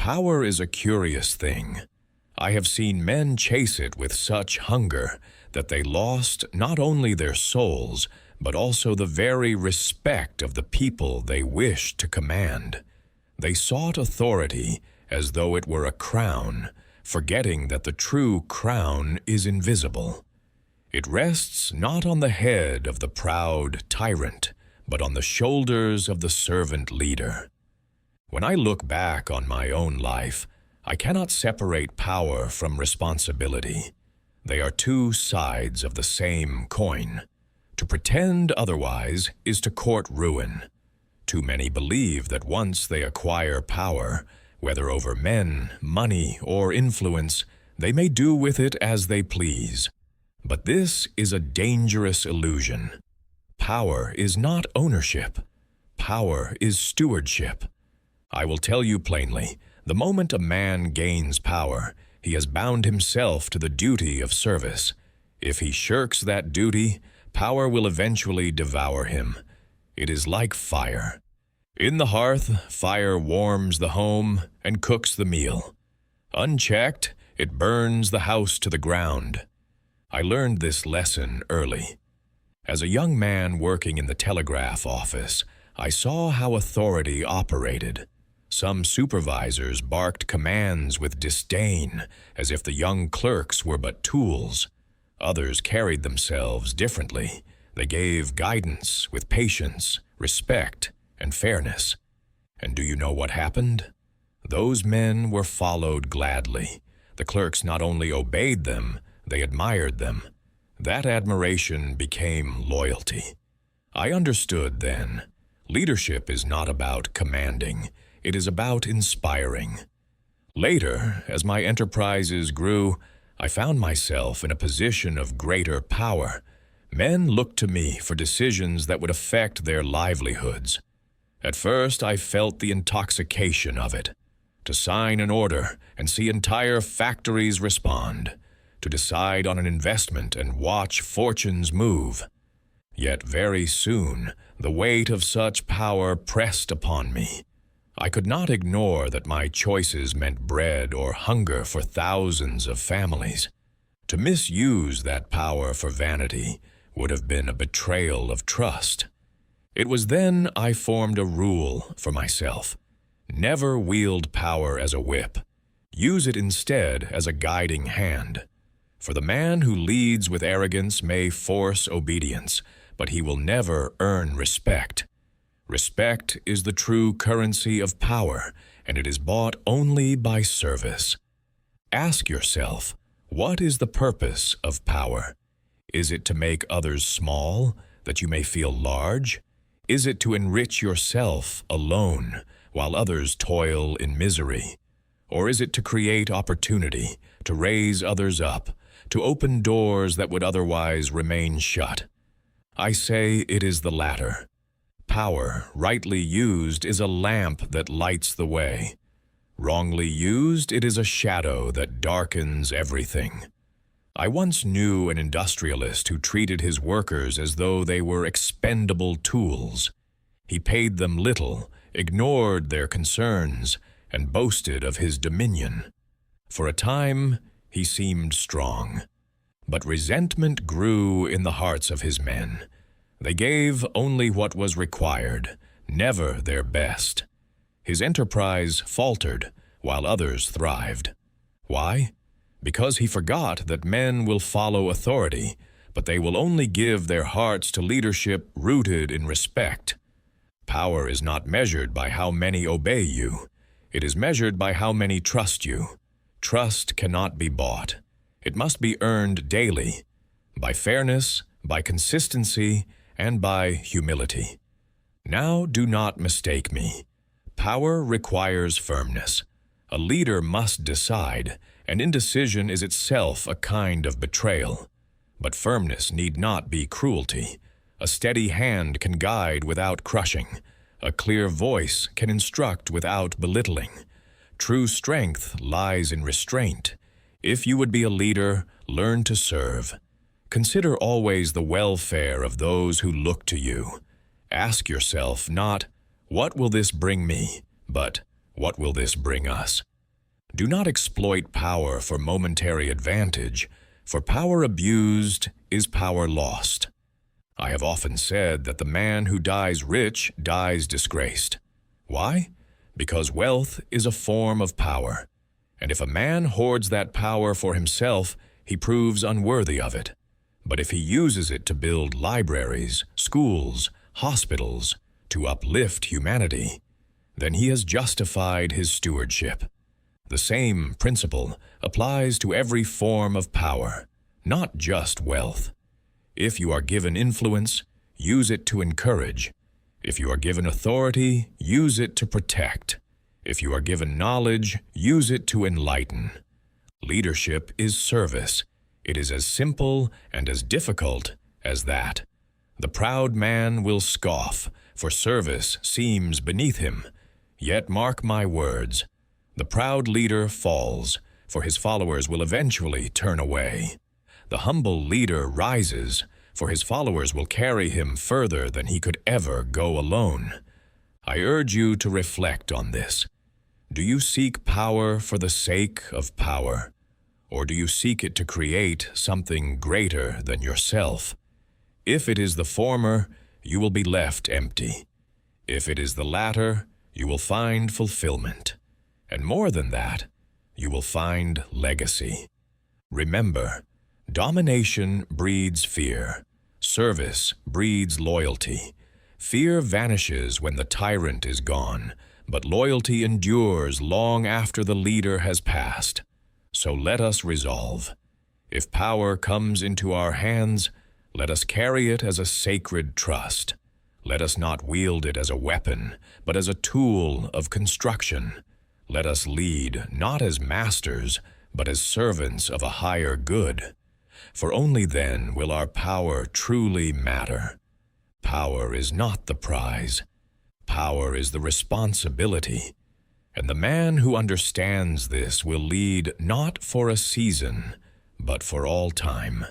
Power is a curious thing. I have seen men chase it with such hunger that they lost not only their souls, but also the very respect of the people they wished to command. They sought authority as though it were a crown, forgetting that the true crown is invisible. It rests not on the head of the proud tyrant, but on the shoulders of the servant leader. When I look back on my own life, I cannot separate power from responsibility. They are two sides of the same coin. To pretend otherwise is to court ruin. Too many believe that once they acquire power, whether over men, money, or influence, they may do with it as they please. But this is a dangerous illusion. Power is not ownership. Power is stewardship. I will tell you plainly, the moment a man gains power, he has bound himself to the duty of service. If he shirks that duty, power will eventually devour him. It is like fire. In the hearth, fire warms the home and cooks the meal. Unchecked, it burns the house to the ground. I learned this lesson early. As a young man working in the telegraph office, I saw how authority operated. Some supervisors barked commands with disdain, as if the young clerks were but tools. Others carried themselves differently. They gave guidance with patience, respect, and fairness. And do you know what happened? Those men were followed gladly. The clerks not only obeyed them, they admired them. That admiration became loyalty. I understood then, leadership is not about commanding. It is about inspiring. Later, as my enterprises grew, I found myself in a position of greater power. Men looked to me for decisions that would affect their livelihoods. At first, I felt the intoxication of it. To sign an order and see entire factories respond. To decide on an investment and watch fortunes move. Yet very soon, the weight of such power pressed upon me. I could not ignore that my choices meant bread or hunger for thousands of families. To misuse that power for vanity would have been a betrayal of trust. It was then I formed a rule for myself. Never wield power as a whip. Use it instead as a guiding hand. For the man who leads with arrogance may force obedience, but he will never earn respect. Respect is the true currency of power, and it is bought only by service. Ask yourself, what is the purpose of power? Is it to make others small, that you may feel large? Is it to enrich yourself alone, while others toil in misery? Or is it to create opportunity, to raise others up, to open doors that would otherwise remain shut? I say it is the latter. Power, rightly used, is a lamp that lights the way. Wrongly used, it is a shadow that darkens everything. I once knew an industrialist who treated his workers as though they were expendable tools. He paid them little, ignored their concerns, and boasted of his dominion. For a time, he seemed strong. But resentment grew in the hearts of his men. They gave only what was required, never their best. His enterprise faltered, while others thrived. Why? Because he forgot that men will follow authority, but they will only give their hearts to leadership rooted in respect. Power is not measured by how many obey you. It is measured by how many trust you. Trust cannot be bought. It must be earned daily, by fairness, by consistency, and by humility. Now do not mistake me. Power requires firmness. A leader must decide, and indecision is itself a kind of betrayal. But firmness need not be cruelty. A steady hand can guide without crushing. A clear voice can instruct without belittling. True strength lies in restraint. If you would be a leader, learn to serve. Consider always the welfare of those who look to you. Ask yourself not, what will this bring me, but what will this bring us? Do not exploit power for momentary advantage, for power abused is power lost. I have often said that the man who dies rich dies disgraced. Why? Because wealth is a form of power, and if a man hoards that power for himself, he proves unworthy of it. But if he uses it to build libraries, schools, hospitals, to uplift humanity, then he has justified his stewardship. The same principle applies to every form of power, not just wealth. If you are given influence, use it to encourage. If you are given authority, use it to protect. If you are given knowledge, use it to enlighten. Leadership is service. It is as simple and as difficult as that. The proud man will scoff, for service seems beneath him. Yet mark my words, the proud leader falls, for his followers will eventually turn away. The humble leader rises, for his followers will carry him further than he could ever go alone. I urge you to reflect on this. Do you seek power for the sake of power? Or do you seek it to create something greater than yourself? If it is the former, you will be left empty. If it is the latter, you will find fulfillment. And more than that, you will find legacy. Remember, domination breeds fear. Service breeds loyalty. Fear vanishes when the tyrant is gone, but loyalty endures long after the leader has passed. So let us resolve. If power comes into our hands, let us carry it as a sacred trust. Let us not wield it as a weapon, but as a tool of construction. Let us lead not as masters, but as servants of a higher good. For only then will our power truly matter. Power is not the prize. Power is the responsibility. And the man who understands this will lead not for a season, but for all time.